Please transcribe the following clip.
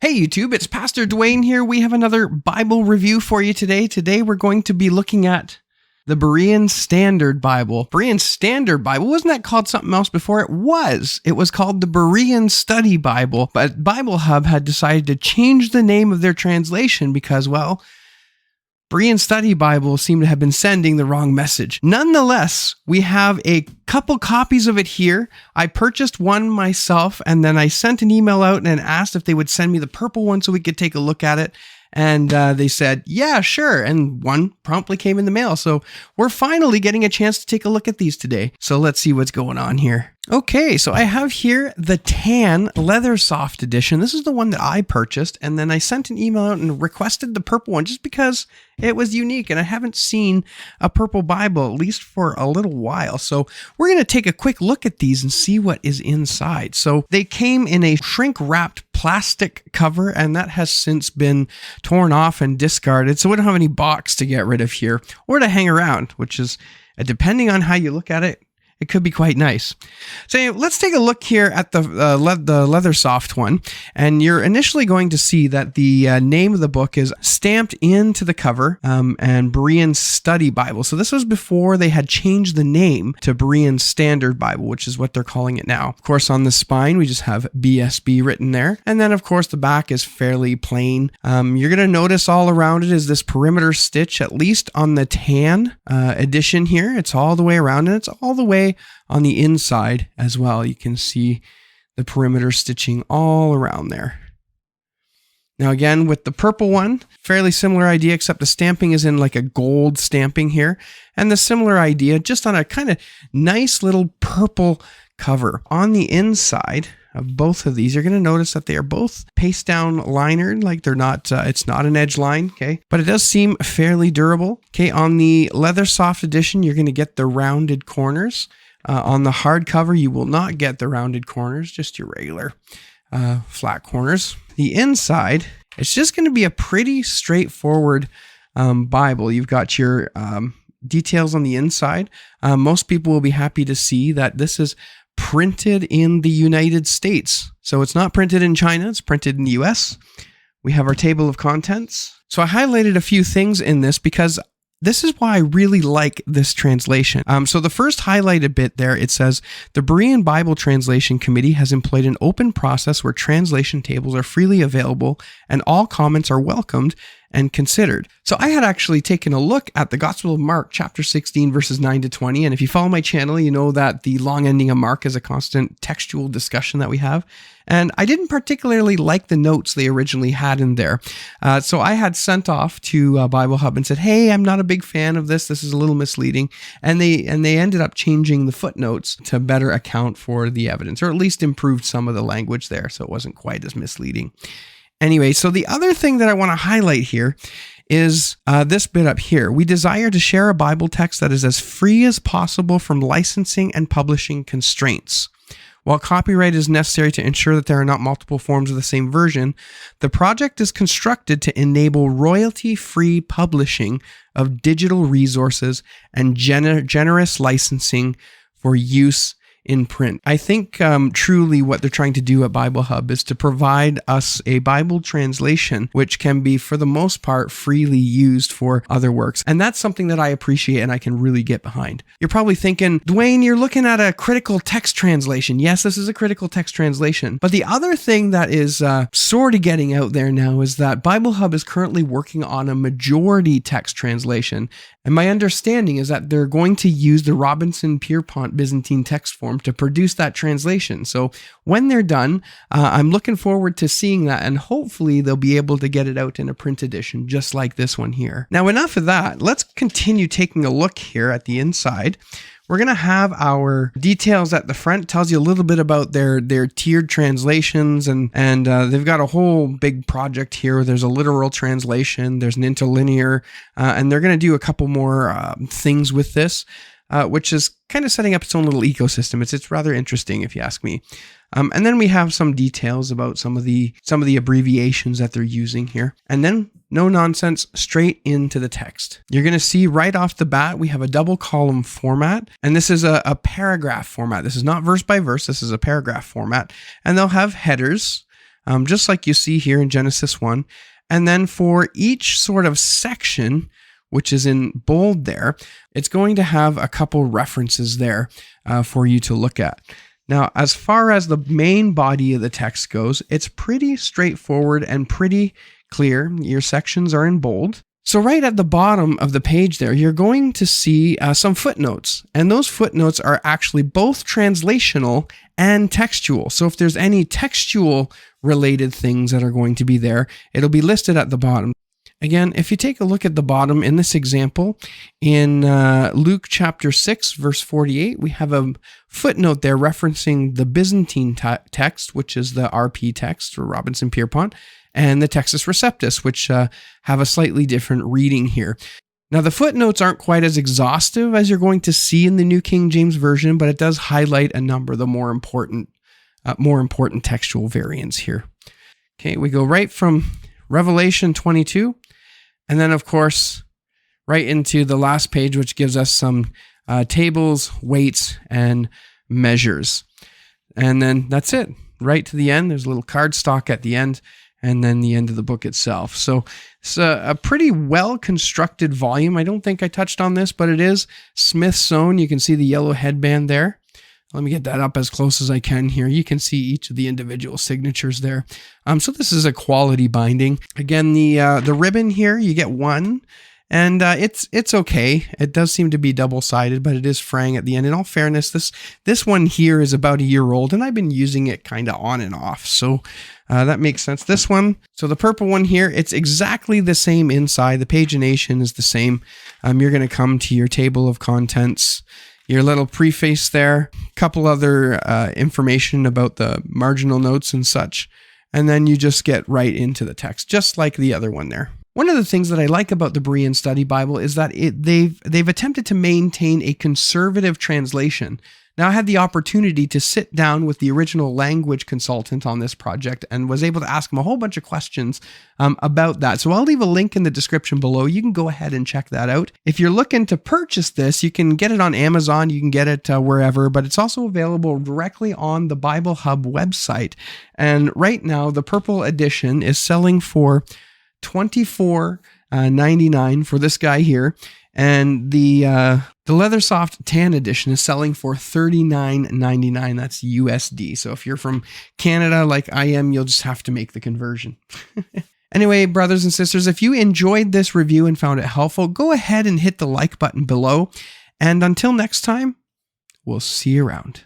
Hey YouTube, it's Pastor Dwayne here. We have another Bible review for you today. Today we're going to be looking at the Berean Standard Bible. Berean Standard Bible, wasn't that called something else before? It was. It was called the Berean Study Bible, but BibleHub had decided to change the name of their translation because, well, Berean Study Bible seemed to have been sending the wrong message. Nonetheless, we have a couple copies of it here. I purchased one myself, and then I sent an email out and asked if they would send me the purple one so we could take a look at it. And they said, yeah, sure. And one promptly came in the mail. So we're finally getting a chance to take a look at these today. So let's see what's going on here. Okay, so I have here the tan Leathersoft edition. This is the one that I purchased, and then I sent an email out and requested the purple one just because it was unique, and I haven't seen a purple Bible, at least for a little while. So we're going to take a quick look at these and see what is inside. So they came in a shrink-wrapped plastic cover, and that has since been torn off and discarded, so we don't have any box to get rid of here or to hang around, which is, depending on how you look at it, it could be quite nice. So anyway, let's take a look here at the Leathersoft one. And you're initially going to see that the name of the book is stamped into the cover and Berean Study Bible. So this was before they had changed the name to Berean Standard Bible, which is what they're calling it now. Of course, on the spine, we just have BSB written there. And then, of course, the back is fairly plain. You're going to notice all around it is this perimeter stitch, at least on the tan edition here. It's all the way around, and it's all the way on the inside as well. You can see the perimeter stitching all around there. Now again, with the purple one, fairly similar idea, except the stamping is in like a gold stamping here. And the similar idea, just on a kind of nice little purple cover. On the inside of both of these, you're going to notice that they are both paste down linered, like they're not, it's not an edge line, okay? But it does seem fairly durable. Okay, on the Leathersoft edition, you're going to get the rounded corners. On the hardcover, you will not get the rounded corners, just your regular flat corners. The inside, it's just going to be a pretty straightforward Bible. You've got your details on the inside. Most people will be happy to see that this is printed in the United States. So it's not printed in China, it's printed in the US. We have our table of contents. So I highlighted a few things in this because this is why I really like this translation. So the first highlighted bit there, it says, the Berean Bible Translation Committee has employed an open process where translation tables are freely available and all comments are welcomed and considered. So I had actually taken a look at the Gospel of Mark, chapter 16, verses 9 to 20. And if you follow my channel, you know that the long ending of Mark is a constant textual discussion that we have. And I didn't particularly like the notes they originally had in there. So I had sent off to BibleHub and said, hey, I'm not a big fan of this. This is a little misleading. And they ended up changing the footnotes to better account for the evidence, or at least improved some of the language there, so it wasn't quite as misleading. Anyway, so the other thing that I want to highlight here is this bit up here. We desire to share a Bible text that is as free as possible from licensing and publishing constraints. While copyright is necessary to ensure that there are not multiple forms of the same version, the project is constructed to enable royalty-free publishing of digital resources and generous licensing for use in print. I think truly what they're trying to do at BibleHub is to provide us a Bible translation which can be, for the most part, freely used for other works. And that's something that I appreciate and I can really get behind. You're probably thinking, Dwayne, you're looking at a critical text translation. Yes, this is a critical text translation. But the other thing that is sort of getting out there now is that BibleHub is currently working on a majority text translation. And my understanding is that they're going to use the Robinson-Pierpont Byzantine text form to produce that translation. So when they're done, I'm looking forward to seeing that, and hopefully they'll be able to get it out in a print edition just like this one here. Now, enough of that. Let's continue taking a look here at the inside. We're going to have our details at the front. It tells you a little bit about their tiered translations, and they've got a whole big project here. There's a literal translation, there's an interlinear, and they're going to do a couple more things with this, which is kind of setting up its own little ecosystem. It's rather interesting, if you ask me. And then we have some details about some of the abbreviations that they're using here. And then, no nonsense, straight into the text. You're going to see right off the bat, we have a double column format, and this is a paragraph format. This is not verse by verse, this is a paragraph format. And they'll have headers, just like you see here in Genesis 1. And then for each sort of section, which is in bold there, it's going to have a couple references there for you to look at. Now, as far as the main body of the text goes, it's pretty straightforward and pretty clear. Your sections are in bold. So right at the bottom of the page there, you're going to see some footnotes. And those footnotes are actually both translational and textual. So if there's any textual related things that are going to be there, it'll be listed at the bottom. Again, if you take a look at the bottom in this example, in Luke chapter 6, verse 48, we have a footnote there referencing the Byzantine text, which is the RP text, or Robinson Pierpont, and the Textus Receptus, which have a slightly different reading here. Now, the footnotes aren't quite as exhaustive as you're going to see in the New King James Version, but it does highlight a number of the more important textual variants here. Okay, we go right from Revelation 22, and then, of course, right into the last page, which gives us some tables, weights, and measures. And then that's it. Right to the end, there's a little cardstock at the end, and then the end of the book itself. So it's a pretty well-constructed volume. I don't think I touched on this, but it is Smith's sewn. You can see the yellow headband there. Let me get that up as close as I can here. You can see each of the individual signatures there. So this is a quality binding. Again, the ribbon here, you get one, and it's okay. It does seem to be double-sided, but it is fraying at the end. In all fairness, this one here is about a year old, and I've been using it kind of on and off, so that makes sense. This one, so the purple one here, it's exactly the same inside. The pagination is the same. You're going to come to your table of contents, your little preface there, a couple other information about the marginal notes and such, and then you just get right into the text, just like the other one there. One of the things that I like about the Berean Study Bible is that they've attempted to maintain a conservative translation. Now, I had the opportunity to sit down with the original language consultant on this project and was able to ask him a whole bunch of questions about that. So I'll leave a link in the description below. You can go ahead and check that out. If you're looking to purchase this, you can get it on Amazon. You can get it wherever, but it's also available directly on the BibleHub website. And right now, the purple edition is selling for $24.99 for this guy here. And the Leathersoft tan edition is selling for $39.99. That's USD. So if you're from Canada like I am, you'll just have to make the conversion. Anyway, brothers and sisters, if you enjoyed this review and found it helpful, go ahead and hit the like button below. And until next time, we'll see you around.